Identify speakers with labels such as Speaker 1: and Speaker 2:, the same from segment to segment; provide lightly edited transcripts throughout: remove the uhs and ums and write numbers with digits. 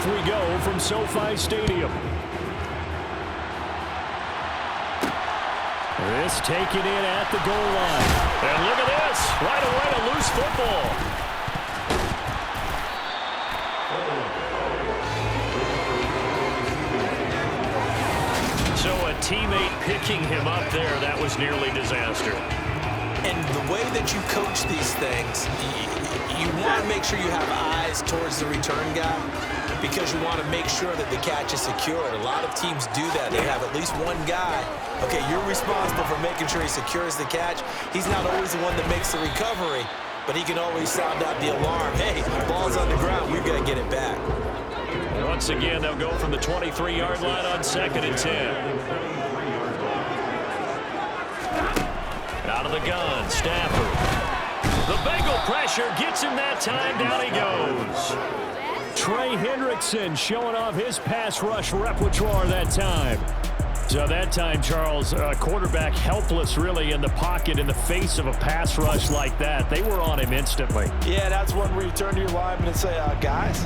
Speaker 1: Off we go from SoFi Stadium. This taken in at the goal line. And look at this. Right away, a loose football. So a teammate picking him up there, that was nearly disaster.
Speaker 2: And the way that you coach these things, you want to make sure you have eyes towards the return guy because you want to make sure that the catch is secured. A lot of teams do that. They have at least one guy. Okay, you're responsible for making sure he secures the catch. He's not always the one that makes the recovery, but he can always sound out the alarm. Hey, ball's on the ground. We've got to get it back.
Speaker 1: Once again, they'll go from the 23-yard line on 2nd and 10. Out of the gun, Stafford. The Bengal pressure gets him that time. Down he goes. Trey Hendrickson showing off his pass rush repertoire that time. So that time, Charles, quarterback helpless really in the pocket in the face of a pass rush like that. They were on him instantly.
Speaker 3: Yeah, that's one where you turn to your lineman and say, guys,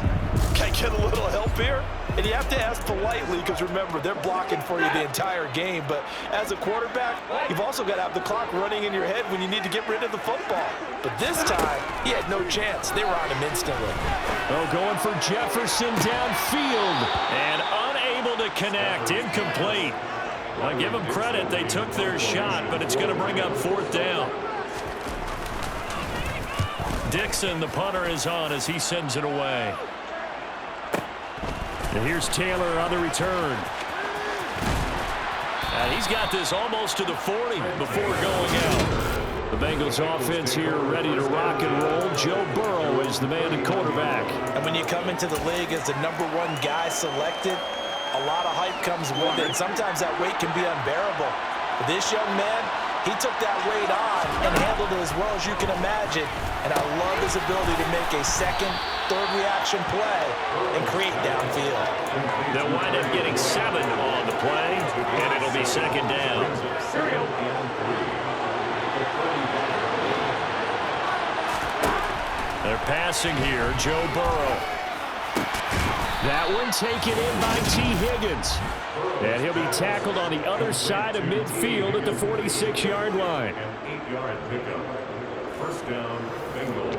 Speaker 3: can I get a little help here? And you have to ask politely because, remember, they're blocking for you the entire game. But as a quarterback, you've also got to have the clock running in your head when you need to get rid of the football. But this time, he had no chance. They were on him instantly.
Speaker 1: Oh, going for Jefferson downfield. And unable to connect. Incomplete. Well, give them credit. They took their shot, but it's going to bring up 4th down. Dixon, the punter, is on as he sends it away. And here's Taylor on the return. And he's got this almost to the 40 before going out. The Bengals offense here ready to rock and roll. Joe Burrow is the man at quarterback.
Speaker 3: And when you come into the league as the #1 guy selected, a lot of hype comes with it. Sometimes that weight can be unbearable. But this young man, he took that weight on and handled it as well as you can imagine. And I love his ability to make a second, third reaction play and create downfield.
Speaker 1: They'll wind up getting 7 on the play, and it'll be 2nd down. They're passing here, Joe Burrow. That one taken in by T. Higgins. And he'll be tackled on the other side of midfield at the 46-yard line.
Speaker 4: 8-yard pickup. First down, Bengals.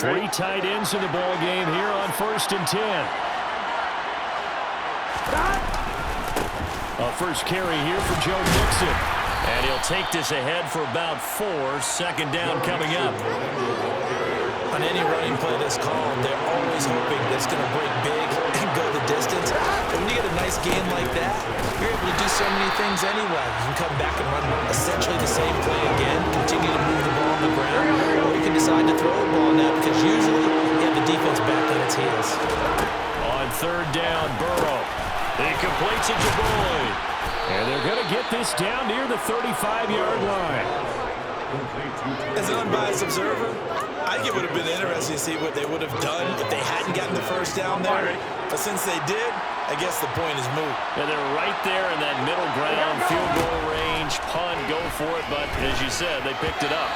Speaker 1: 3 tight ends in the ball game here on 1st and 10. A first carry here for Joe Mixon. And he'll take this ahead for about 4. 2nd down coming up.
Speaker 2: On any running play that's called, they're always hoping that's going to break big and go the distance. But when you get a nice game like that, you're able to do so many things anyway. You can come back and run essentially the same play again, continue to move the ball on the ground, or you can decide to throw the ball now because usually you have the defense back on its heels.
Speaker 1: On 3rd down, Burrow. He completes it to Boyd. And they're going to get this down near the 35-yard line.
Speaker 3: As an unbiased observer, I think it would have been interesting to see what they would have done if they hadn't gotten the first down there. But since they did, I guess the point is moot.
Speaker 1: And they're right there in that middle ground, field goal range, punt, go for it. But as you said, they picked it up.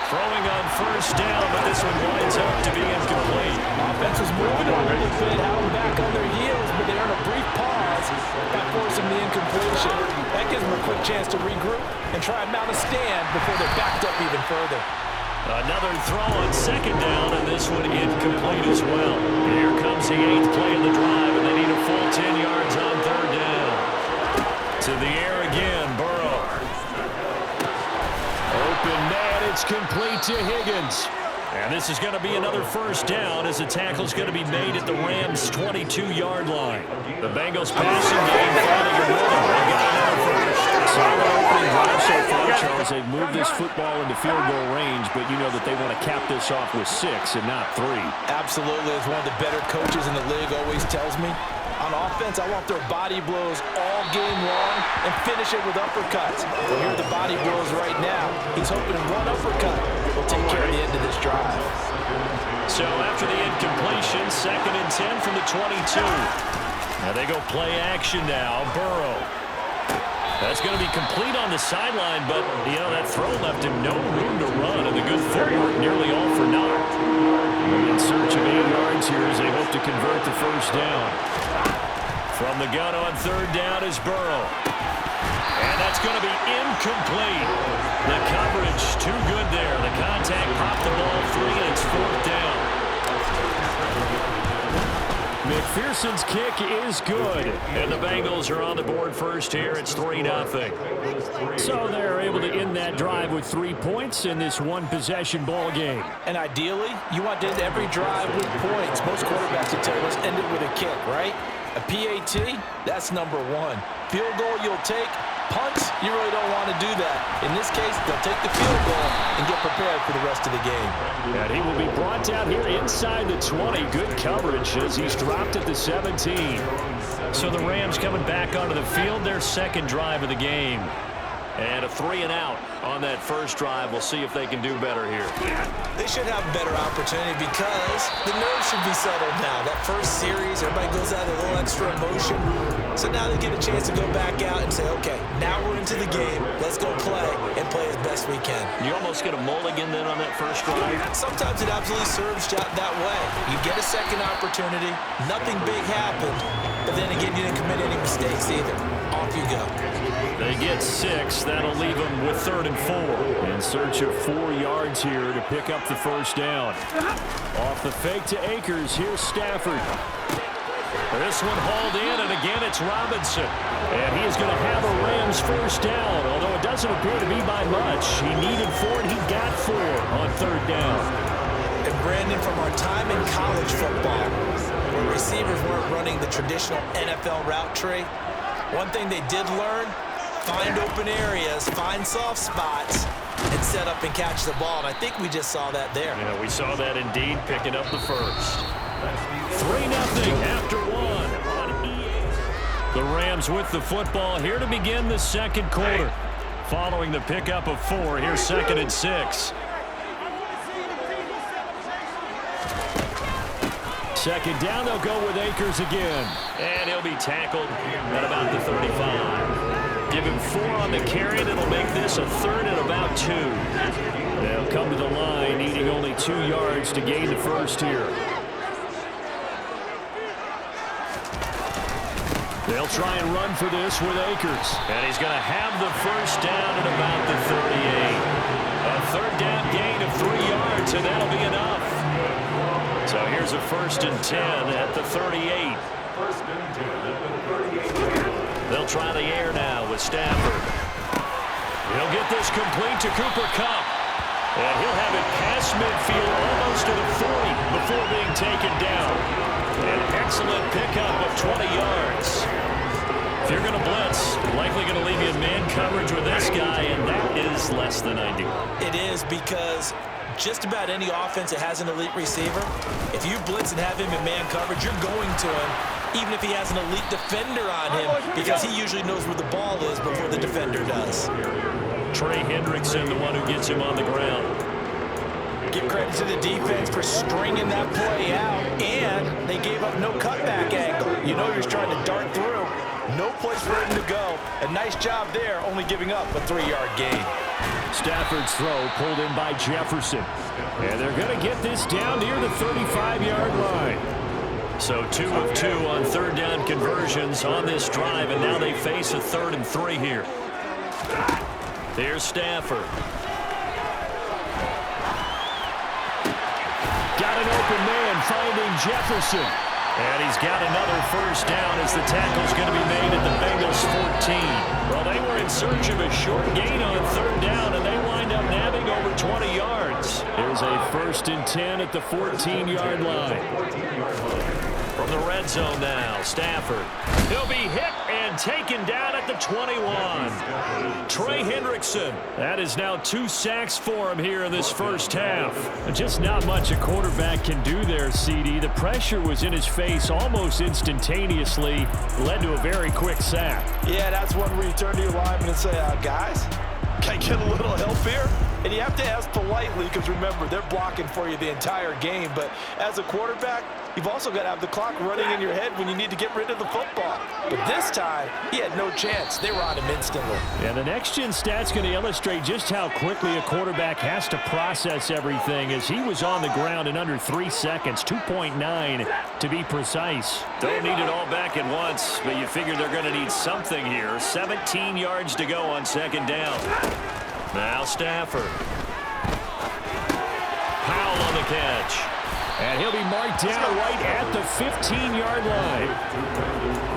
Speaker 1: Throwing on 1st down, but this one winds up to be incomplete.
Speaker 3: Offense was moving a little bit, had them back on their heels, but they earned a brief pause by forcing the incompletion. That gives them a quick chance to regroup and try and mount a stand before they're backed up even further.
Speaker 1: Another throw on 2nd down, and this one incomplete as well. Here comes the 8th play of the drive, and they need a full 10 yards on 3rd down. To the air again, Burrow. Open man, it's complete to Higgins. And this is going to be another 1st down as the tackle's going to be made at the Rams' 22-yard line. The Bengals passing game finding a rhythm. They got another first. Solid opening drive so far, Charles. They've moved this football into field goal range, but you know that they want to cap this off with 6 and not 3.
Speaker 3: Absolutely. As one of the better coaches in the league always tells me, on offense, I want their body blows all game long and finish it with uppercuts. Well, here are the body blows right now. He's hoping one uppercut will take care of the end of this drive.
Speaker 1: So after the incompletion, 2nd and 10 from the 22. Now they go play action now. Burrow. That's going to be complete on the sideline, but, you know, that throw left him no room to run, and the good footwork nearly all for naught. first down. From the gun on third down is Burrow. And that's going to be incomplete. The coverage too good there. The contact popped the ball free, and it's fourth down. McPherson's kick is good. And the Bengals are on the board first here. It's 3-0. So they're able to end that drive with 3 points in this one-possession ball game.
Speaker 3: And ideally, you want to end every drive with points. Most quarterbacks will tell you, let's end it with a kick, right? A PAT, that's number one. Field goal you'll take. Punts, you really don't want to do that. In this case, they'll take the field goal and get prepared for the rest of the game.
Speaker 1: And he will be brought down here inside the 20. Good coverage as he's dropped at the 17. So the Rams coming back onto the field, their second drive of the game. And a 3-and-out on that first drive. We'll see if they can do better here.
Speaker 2: They should have a better opportunity because the nerves should be settled now. That first series, everybody goes out with a little extra emotion. So now they get a chance to go back out and say, okay, now we're into the game. Let's go play and play as best we can.
Speaker 1: You almost get a mulligan then on that first drive?
Speaker 2: Sometimes it absolutely serves that way. You get a second opportunity. Nothing big happened. But then again, you didn't commit any mistakes either. Off you go.
Speaker 1: They get 6. That'll leave them with 3rd and 4. In search of 4 yards here to pick up the first down. Off the fake to Akers. Here's Stafford. This one hauled in, and again it's Robinson. And he is going to have a Rams first down, although it doesn't appear to be by much. He needed 4, and he got 4 on 3rd down.
Speaker 2: And Brandon, from our time in college football, where receivers weren't running the traditional NFL route tree, one thing they did learn, find open areas, find soft spots, and set up and catch the ball. And I think we just saw that there.
Speaker 1: Yeah, we saw that indeed, picking up the first. 3-0 after 1 on EA. The Rams with the football here to begin the second quarter. Following the pickup of 4, here's 2nd and 6. Second down, they'll go with Akers again. And he'll be tackled at about the 35. Give him 4 on the carry, and it'll make this a 3rd and about 2. They'll come to the line, needing only 2 yards to gain the first here. They'll try and run for this with Akers. And he's going to have the first down at about the 38. A 3rd down gain of 3 yards, and that'll be enough. So here's a 1st and 10 at the 38. They'll try the air now with Stafford. He'll get this complete to Cooper Kupp. And he'll have it past midfield almost to the 40 before being taken down. An excellent pickup of 20 yards. If you're going to blitz, likely going to leave you in man coverage with this guy, and that is less than ideal.
Speaker 2: It is, because just about any offense that has an elite receiver, if you blitz and have him in man coverage, you're going to him, even if he has an elite defender on him, because he usually knows where the ball is before the defender does.
Speaker 1: Trey Hendrickson, the one who gets him on the ground.
Speaker 3: Give credit to the defense for stringing that play out, and they gave up no cutback angle. You know you're trying to dart through. No place for him to go. A nice job there, only giving up a 3-yard gain.
Speaker 1: Stafford's throw pulled in by Jefferson. And they're going to get this down near the 35-yard line. So 2 of 2 on 3rd down conversions on this drive, and now they face a 3rd and 3 here. There's Stafford. Got an open man finding Jefferson. And he's got another first down as the tackle's going to be made at the Bengals 14. Well, they were in search of a short gain on 3rd down, and they wind up nabbing over 20 yards. There's a 1st and 10 at the 14-yard line. From the red zone now, Stafford. He'll be hit and taken down at the 21. Trey Hendrickson. That is now 2 sacks for him here in this first half. Just not much a quarterback can do there, CD. The pressure was in his face almost instantaneously. Led to a very quick sack.
Speaker 3: Yeah, that's one where you turn to your lineman and say, guys, can I get a little help here? And you have to ask politely because, remember, they're blocking for you the entire game. But as a quarterback, you've also got to have the clock running in your head when you need to get rid of the football. But this time, he had no chance. They were on him instantly.
Speaker 1: Yeah, the next-gen stat's going to illustrate just how quickly a quarterback has to process everything, as he was on the ground in under 3 seconds, 2.9 to be precise. Don't need it all back at once, but you figure they're going to need something here. 17 yards to go on second down. Now Stafford. Powell on the catch. And he'll be marked down right at the 15-yard line.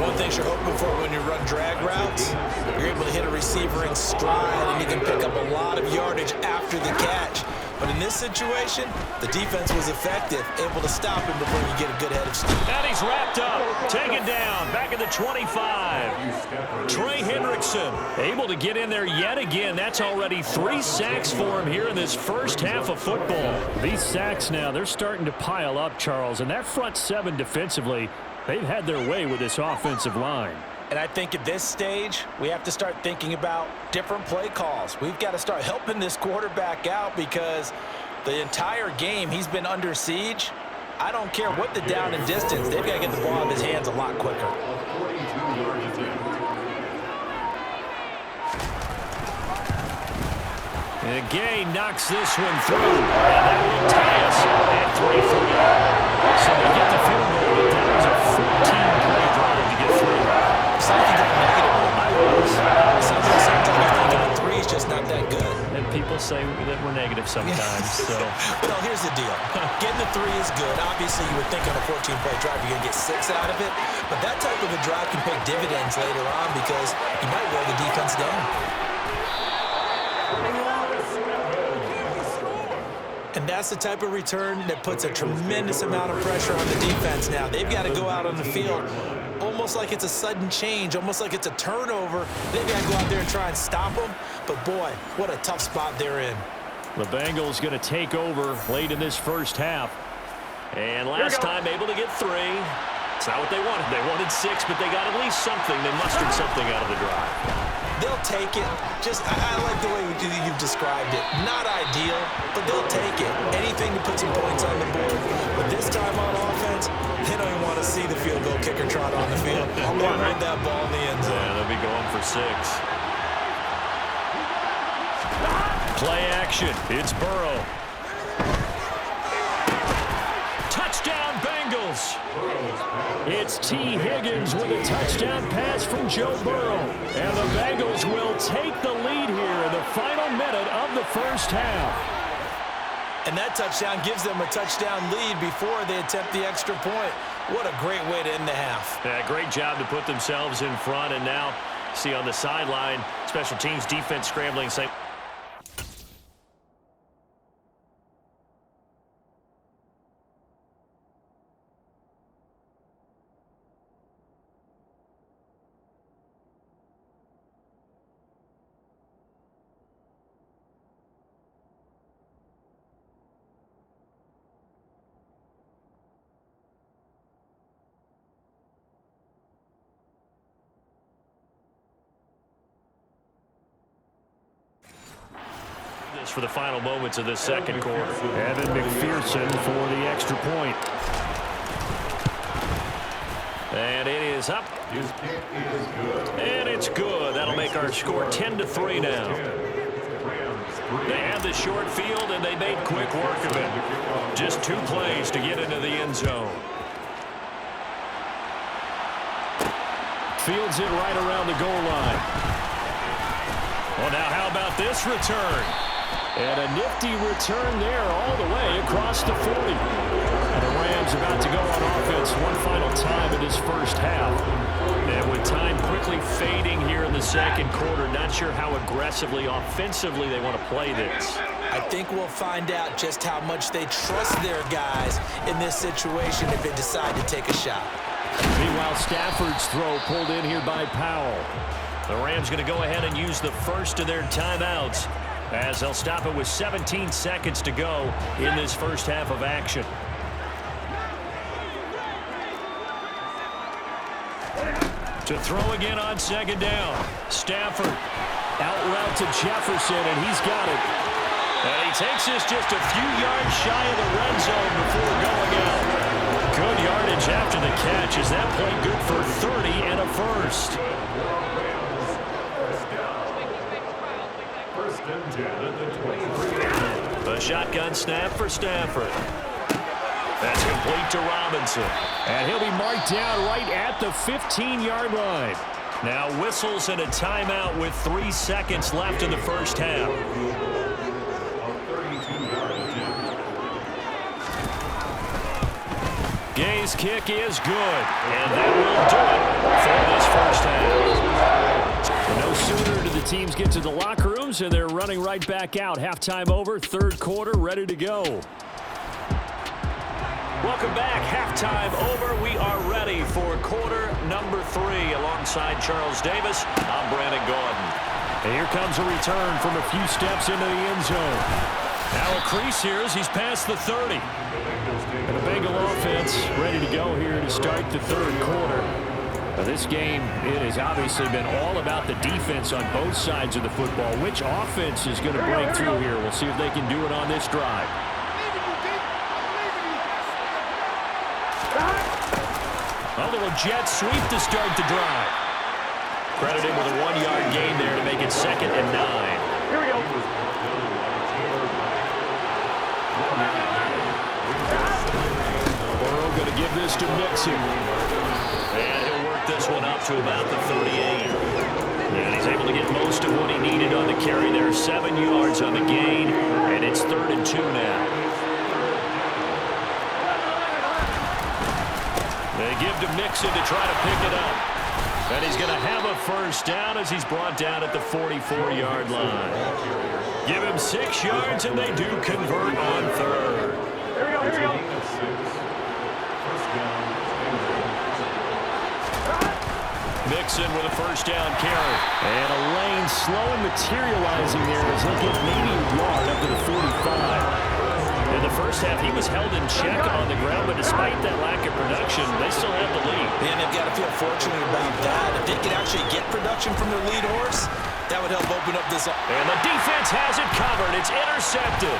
Speaker 2: One thing you're hoping for when you run drag routes, you're able to hit a receiver in stride, and you can pick up a lot of yardage after the catch. But in this situation, the defense was effective, able to stop him before you get a good head of steam.
Speaker 1: And he's wrapped up, taken down, back at the 25. Trey Hendrickson able to get in there yet again. That's already 3 sacks for him here in this first half of football. These sacks now, they're starting to pile up, Charles, and that front seven defensively, they've had their way with this offensive line.
Speaker 3: And I think at this stage, we have to start thinking about different play calls. We've got to start helping this quarterback out because the entire game he's been under siege. I don't care what the down and distance. They've got to get the ball out of his hands a lot quicker.
Speaker 1: And Gay knocks this one through. And that will tie us at 3-3. So they get the field goal, but that was a 14-play drive to get through.
Speaker 2: Something negative. I was. Sometimes you're thinking a 3 is just not that good.
Speaker 1: And people say that we're negative sometimes. So.
Speaker 2: Well, here's the deal. Getting the 3 is good. Obviously, you would think on a 14-play drive you're going to get 6 out of it. But that type of a drive can pay dividends later on because you might wear the defense down. And that's the type of return that puts a tremendous amount of pressure on the defense now. They've got to go out on the field almost like it's a sudden change, almost like it's a turnover. They've got to go out there and try and stop them. But, boy, what a tough spot they're in.
Speaker 1: The Bengals going to take over late in this first half. And last time able to get 3. It's not what they wanted. They wanted 6, but they got at least something. They mustered something out of the drive.
Speaker 2: They'll take it. Just, I like the way you've described it. Not ideal, but they'll take it. Anything to put some points on the board. But this time on offense, they don't even want to see the field goal kicker trot on the field. They want that ball in the end zone.
Speaker 1: Yeah, they'll be going for 6. Play action. It's Burrow. Touchdown, Bengals. It's T. Higgins with a touchdown pass from Joe Burrow. And the Bengals will take the lead here in the final minute of the first half.
Speaker 3: And that touchdown gives them a touchdown lead before they attempt the extra point. What a great way to end the half.
Speaker 1: Yeah, great job to put themselves in front. And now, see on the sideline, special teams defense scrambling, saying, for the final moments of the second quarter. Evan McPherson for the extra point. And it is up. And it's good. That'll make our score 10-3 now. They had the short field, and they made quick work of it. Just 2 plays to get into the end zone. Fields it right around the goal line. Well, now how about this return? And a nifty return there all the way across the 40. And the Rams about to go on offense one final time in this first half. And with time quickly fading here in the second quarter, not sure how aggressively, offensively they want to play this.
Speaker 2: I think we'll find out just how much they trust their guys in this situation if they decide to take a shot.
Speaker 1: Meanwhile, Stafford's throw pulled in here by Powell. The Rams going to go ahead and use the first of their timeouts, as they'll stop it with 17 seconds to go in this first half of action. To throw again on second down. Stafford out route to Jefferson, and he's got it. And he takes this just a few yards shy of the red zone before going out. Good Good yardage after the catch. Is that play good for 30 and a first?
Speaker 4: First and 10 at the 23.
Speaker 1: A shotgun snap for Stafford. That's complete to Robinson. And he'll be marked down right at the 15-yard line. Now whistles and a timeout with 3 seconds left in the first half. Gay's kick is good, and that will do it for this first half. No sooner do the teams get to the locker rooms, and they're running right back out. Halftime over, third quarter, ready to go. Welcome back. Halftime over. We are ready for quarter number 3. Alongside Charles Davis, I'm Brandon Gaudin. And here comes a return from a few steps into the end zone. Now a crease here as he's past the 30. And a Bengal offense ready to go here to start the third quarter. Now this game, it has obviously been all about the defense on both sides of the football. Which offense is going to break through here? We'll see if they can do it on this drive. A little jet sweep to start the drive. Credited with a 1-yard gain there to make it 2nd and 9. Here we go. Burrow going to give this to Mixon. And he'll work this one up to about the 38. And he's able to get most of what he needed on the carry there. 7 yards on the gain. And it's 3rd and 2 now. They give to Mixon to try to pick it up. And he's going to have a first down as he's brought down at the 44-yard line. Give him 6 yards, and they do convert on 3rd.
Speaker 4: Here we go.
Speaker 1: Mixon with a first down carry. And a lane slow and materializing there as he'll get maybe a yard up to the 45. In the first half, he was held in check on the ground, but despite that lack of production, they still have the lead.
Speaker 3: And they've got to feel fortunate about that. If they could actually get production from their lead horse, that would help open up this.
Speaker 1: And the defense has it covered. It's intercepted.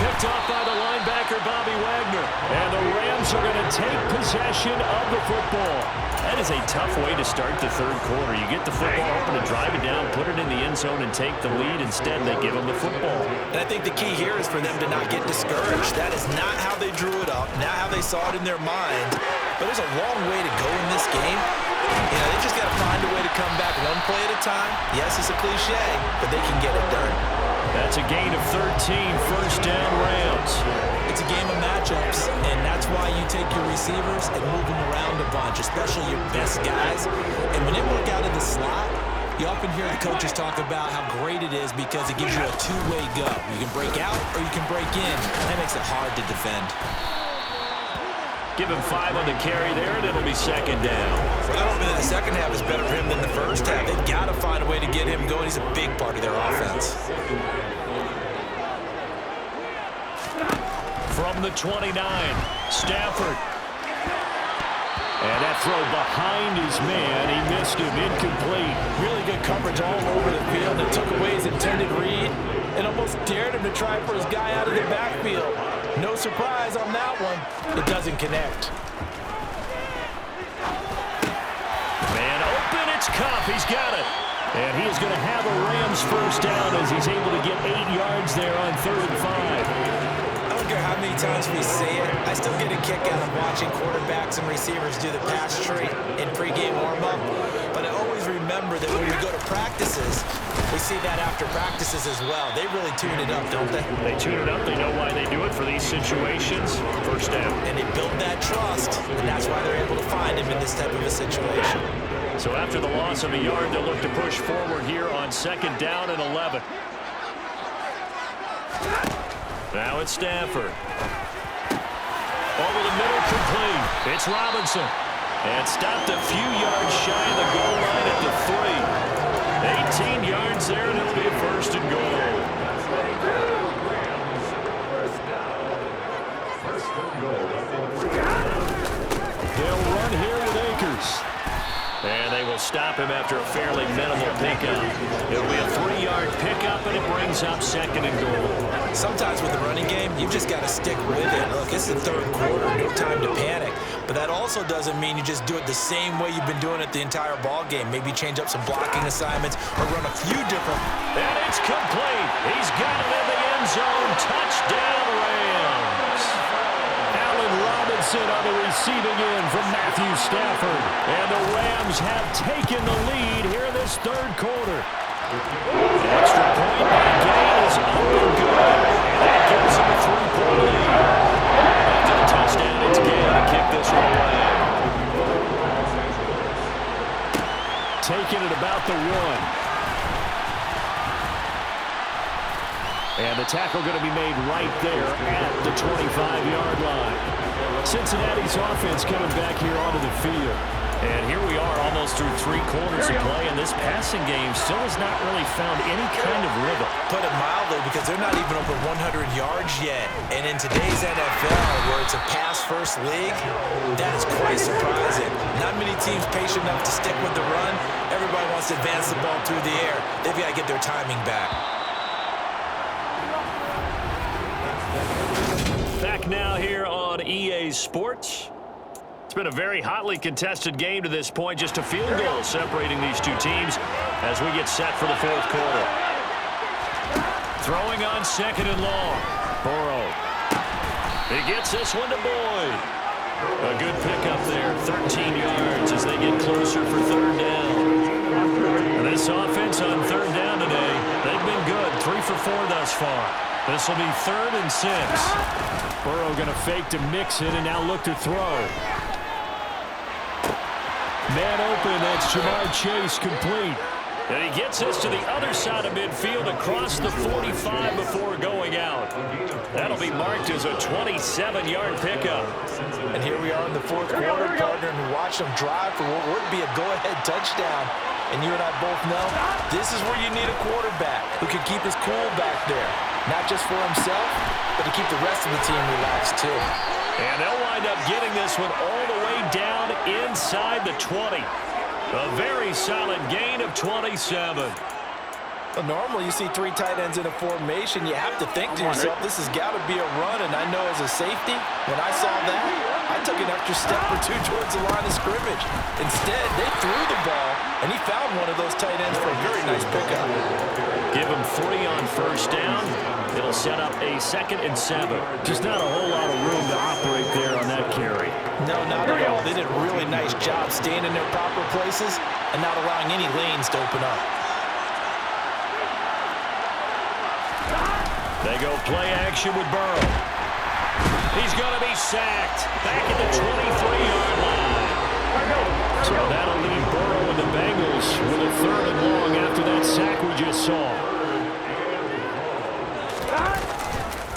Speaker 1: Picked off by the linebacker, Bobby Wagner. And the Rams are going to take possession of the football. That is a tough way to start the third quarter. You get the football open to drive it down, put it in the end zone, and take the lead. Instead, they give them the football.
Speaker 3: And I think the key here is for them to not get discouraged. That is not how they drew it up, not how they saw it in their mind. But there's a long way to go in this game. You know, they just got to find a way to come back one play at a time. Yes, it's a cliche, but they can get it done.
Speaker 1: That's a gain of 13, first down Rams.
Speaker 3: It's a game of matchups, and that's why you take your receivers and move them around a bunch, especially your best guys. And when they work out of the slot, you often hear the coaches talk about how great it is because it gives you a two-way go. You can break out or you can break in. That makes it hard to defend.
Speaker 1: Give him 5 on the carry there, and it'll be 2nd down.
Speaker 3: Well, I don't think the second half is better for him than the first half. They've got to find a way to get him going. He's a big part of their offense.
Speaker 1: From the 29, Stafford. And that throw behind his man. He missed him, incomplete.
Speaker 3: Really good coverage all over the field. It took away his intended read and almost dared him to try for his guy out of the backfield. No surprise on that one. It doesn't connect.
Speaker 1: Man open, it's Cup. He's got it. And he is going to have a Rams first down as he's able to get 8 yards there on 3rd and 5.
Speaker 3: I don't care how many times we say it, I still get a kick out of watching quarterbacks and receivers do the pass tree in pregame warm-up. But I always remember that when we go to practices, we see that after practices as well. They really tune it up, don't they?
Speaker 1: They tune it up. They know why they do it for these situations. First down.
Speaker 3: And they build that trust, and that's why they're able to find him in this type of a situation.
Speaker 1: So after the loss of a yard, they'll look to push forward here on 2nd down and 11. Now it's Stafford. Over the middle, complete. It's Robinson. And stopped a few yards shy of the goal line at the 3. 18 yards there, and it'll be a 1st and goal. They'll run here with Akers. And they will stop him after a fairly minimal pickup. It'll be a 3-yard pickup, and it brings up 2nd and goal.
Speaker 2: Sometimes with the running game, you've just got to stick with it. Look, it's the 3rd quarter, no time to panic. But that also doesn't mean you just do it the same way you've been doing it the entire ball game. Maybe change up some blocking assignments or run a few different.
Speaker 1: And it's complete. He's got it in the end zone. Touchdown, Rams. Allen Robinson on the receiving end from Matthew Stafford. And the Rams have taken the lead here in this 3rd quarter. The extra point by Gay is up and good. And that gives him a 3-point lead. After the touchdown, it's Gay to kick this one away. Taking it about the 1. And the tackle going to be made right there at the 25-yard line. Cincinnati's offense coming back here onto the field. And here we are almost through 3 quarters of play, and this passing game still has not really found any kind of rhythm.
Speaker 2: Put it mildly, because they're not even over 100 yards yet. And in today's NFL, where it's a pass-first league, that is quite surprising. Not many teams patient enough to stick with the run. Everybody wants to advance the ball through the air. They've got to get their timing back.
Speaker 1: Back now here on EA Sports. It's been a very hotly contested game to this point. Just a field goal separating these two teams as we get set for the 4th quarter. Throwing on 2nd and long. Burrow. He gets this one to Boyd. A good pickup there. 13 yards as they get closer for 3rd down. And this offense on 3rd down today, they've been good. 3 for 4 thus far. This will be 3rd and 6. Burrow going to fake to mix it and now look to throw. Man open, that's Jamar Chase complete. And he gets this to the other side of midfield across the 45 before going out. That'll be marked as a 27-yard pickup.
Speaker 2: And here we are in the 4th quarter, partner, and watch them drive for what would be a go-ahead touchdown. And you and I both know this is where you need a quarterback who can keep his cool back there. Not just for himself, but to keep the rest of the team relaxed too.
Speaker 1: And they'll wind up getting this one all the way down inside the 20. A very solid gain of 27.
Speaker 3: Well, normally you see 3 tight ends in a formation. You have to think to yourself, this has got to be a run. And I know as a safety, when I saw that, I took an extra step or 2 towards the line of scrimmage. Instead, they threw the ball, and he found one of those tight ends for a very nice pickup.
Speaker 1: Give him 3 on 1st down. It'll set up a 2nd and 7. Just not a whole lot of room to operate there on that carry.
Speaker 3: No, not at all. They did a really nice job staying in their proper places and not allowing any lanes to open up.
Speaker 1: They go play action with Burrow. He's going to be sacked. Back at the 23-yard line. So that'll leave Burrow and the Bengals with a 3rd and long after that sack we just saw.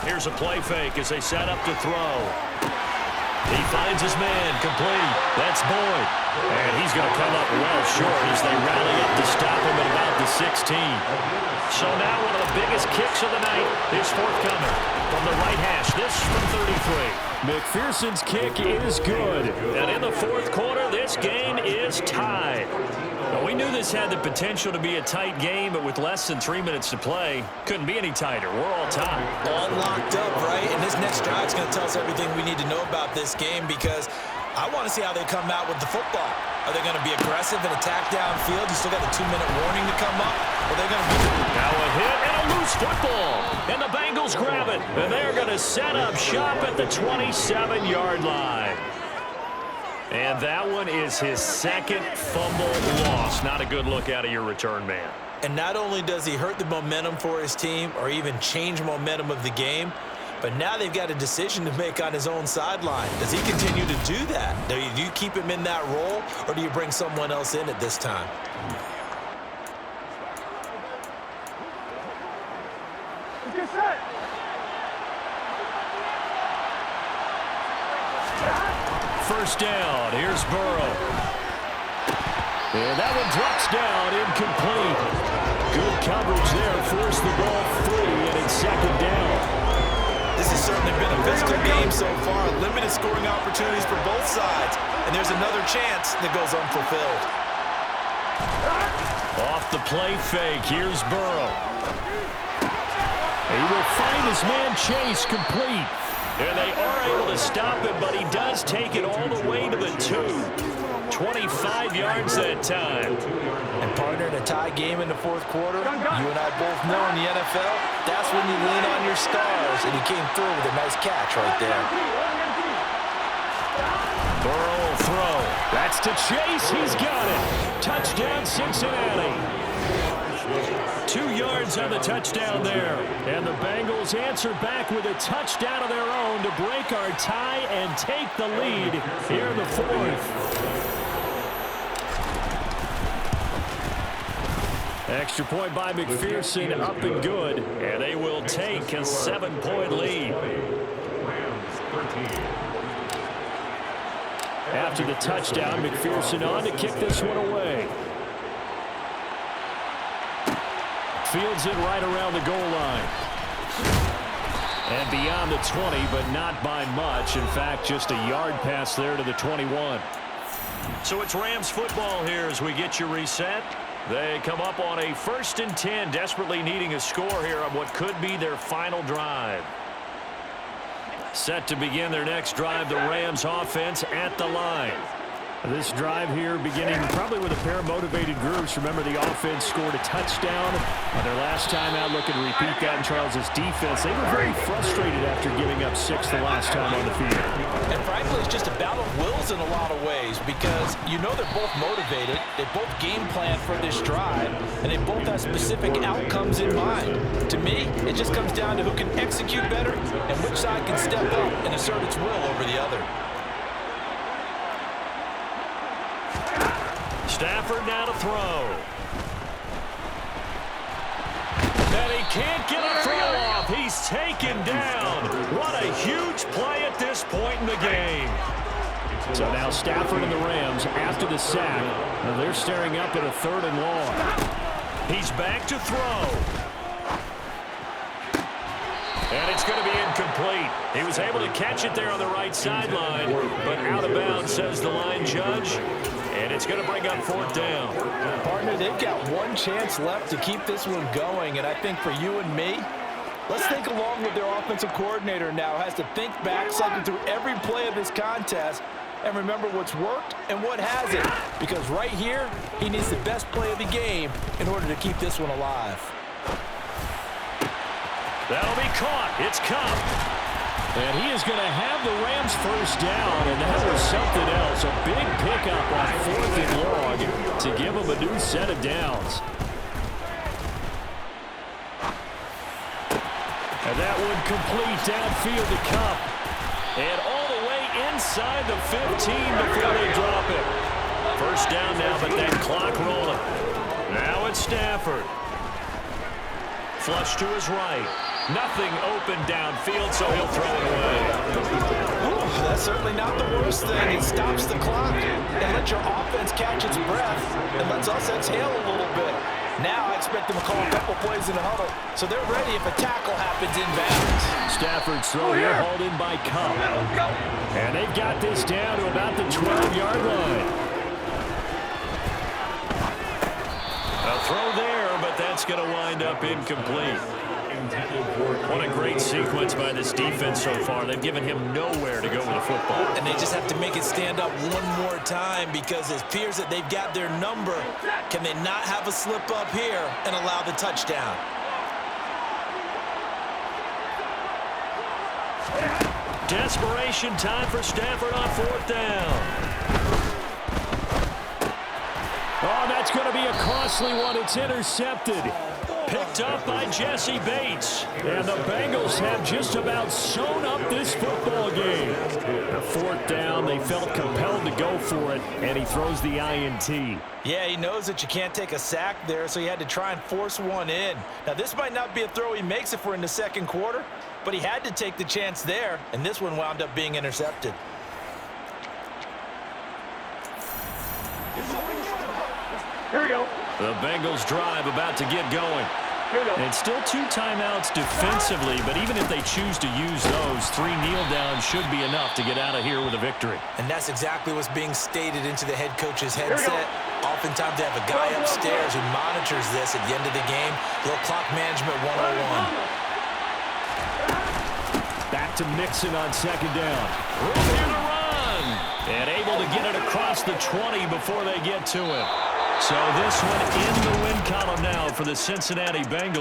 Speaker 1: Here's a play fake as they set up to throw. He finds his man, complete. That's Boyd. And he's going to come up well short as they rally up to stop him at about the 16. So now one of the biggest kicks of the night is forthcoming from the right hash. This from 33. McPherson's kick is good. And in the 4th quarter, this game is tied. Now, we knew this had the potential to be a tight game, but with less than 3 minutes to play, couldn't be any tighter. We're all tied.
Speaker 2: All locked up, right? And this next drive is going to tell us everything we need to know about this game, because I want to see how they come out with the football. Are they going to be aggressive and attack downfield? You still got a 2-minute warning to come up? Or are they going to be...
Speaker 1: Now a hit and a loose football. And the Bengals grab it. And they're going to set up shop at the 27-yard line. And that one is his 2nd fumble loss. Not a good look out of your return man.
Speaker 2: And not only does he hurt the momentum for his team or even change momentum of the game, but now they've got a decision to make on his own sideline. Does he continue to do that? Do you keep him in that role, or do you bring someone else in at this time?
Speaker 1: First down. Here's Burrow. And that one drops down, incomplete. Good coverage there. Forced the ball free, and it's 2nd down.
Speaker 2: This has certainly been a physical game so far. Limited scoring opportunities for both sides. And there's another chance that goes unfulfilled.
Speaker 1: Off the play fake, here's Burrow. He will find his man Chase complete. And they are able to stop him, but he does take it all the way to the 2. 25 yards that time.
Speaker 3: And partner, in a tie game in the fourth quarter, you and I both know in the NFL, that's when you lean on your stars, and he came through with a nice catch right there.
Speaker 1: Burrow will throw. That's to Chase. He's got it. Touchdown, Cincinnati. 2 yards on the touchdown there. And the Bengals answer back with a touchdown of their own to break our tie and take the lead here in the fourth. Extra point by McPherson, up and good. And they will take a 7-point lead. After the touchdown, McPherson on to kick this one away. Fields it right around the goal line. And beyond the 20, but not by much. In fact, just a yard pass there to the 21. So it's Rams football here as we get you reset. They come up on a 1st and 10, desperately needing a score here on what could be their final drive. Set to begin their next drive, the Rams offense at the line. This drive here beginning probably with a pair of motivated groups. Remember, the offense scored a touchdown on their last time out. Looking to repeat that in Charles's defense. They were very frustrated after giving up 6 the last time on the field.
Speaker 3: And frankly, it's just a battle of wills in a lot of ways because you know they're both motivated. They both game plan for this drive, and they both have specific outcomes in mind. To me, it just comes down to who can execute better and which side can step up and assert its will over the other.
Speaker 1: Stafford now to throw. And he can't get a throw off. He's taken down. What a huge play at this point in the game. So now Stafford and the Rams after the sack. Now they're staring up at a 3rd and long. He's back to throw. And it's going to be incomplete. He was able to catch it there on the right sideline, but out of bounds, says the line judge. And it's going to bring up 4th down.
Speaker 3: Partner, they've got one chance left to keep this one going, and I think for you and me, let's think along with their offensive coordinator now. Has to think back, cycle through every play of this contest, and remember what's worked and what hasn't. Because right here, he needs the best play of the game in order to keep this one alive.
Speaker 1: That'll be caught. It's Cup. And he is going to have the Rams 1st down, and that was something else. A big pickup on 4th and long to give him a new set of downs. And that one complete downfield to Cup. And all the way inside the 15 before they drop it. 1st down now, but that clock rolling. Now it's Stafford. Flush to his right. Nothing open downfield, so he'll throw it away.
Speaker 3: Ooh, that's certainly not the worst thing. It stops the clock and lets your offense catch its breath and lets us exhale a little bit. Now I expect them to call a couple plays in the huddle, so they're ready if a tackle happens inbounds.
Speaker 1: Stafford's throw here hauled in by Cup. And they've got this down to about the 12-yard line. A throw there, but that's going to wind up incomplete. What a great sequence by this defense so far. They've given him nowhere to go with the football.
Speaker 2: And they just have to make it stand up one more time because it appears that they've got their number. Can they not have a slip up here and allow the touchdown?
Speaker 1: Desperation time for Stafford on 4th down. Oh, that's going to be a costly one. It's intercepted. Picked up by Jesse Bates. And the Bengals have just about sewn up this football game. The 4th down, they felt compelled to go for it, and he throws the INT.
Speaker 3: Yeah, he knows that you can't take a sack there, so he had to try and force one in. Now, this might not be a throw he makes if we're in the 2nd quarter, but he had to take the chance there, and this one wound up being intercepted.
Speaker 4: Here we go.
Speaker 1: The Bengals drive about to get going. And still 2 timeouts defensively, but even if they choose to use those, 3 kneel downs should be enough to get out of here with a victory.
Speaker 2: And that's exactly what's being stated into the head coach's headset. Oftentimes they have a guy upstairs who monitors this at the end of the game. Little clock management 101.
Speaker 1: Back to Mixon on second down. Room here to run. And able to get it across the 20 before they get to it. So this one in the win column now for the Cincinnati Bengals.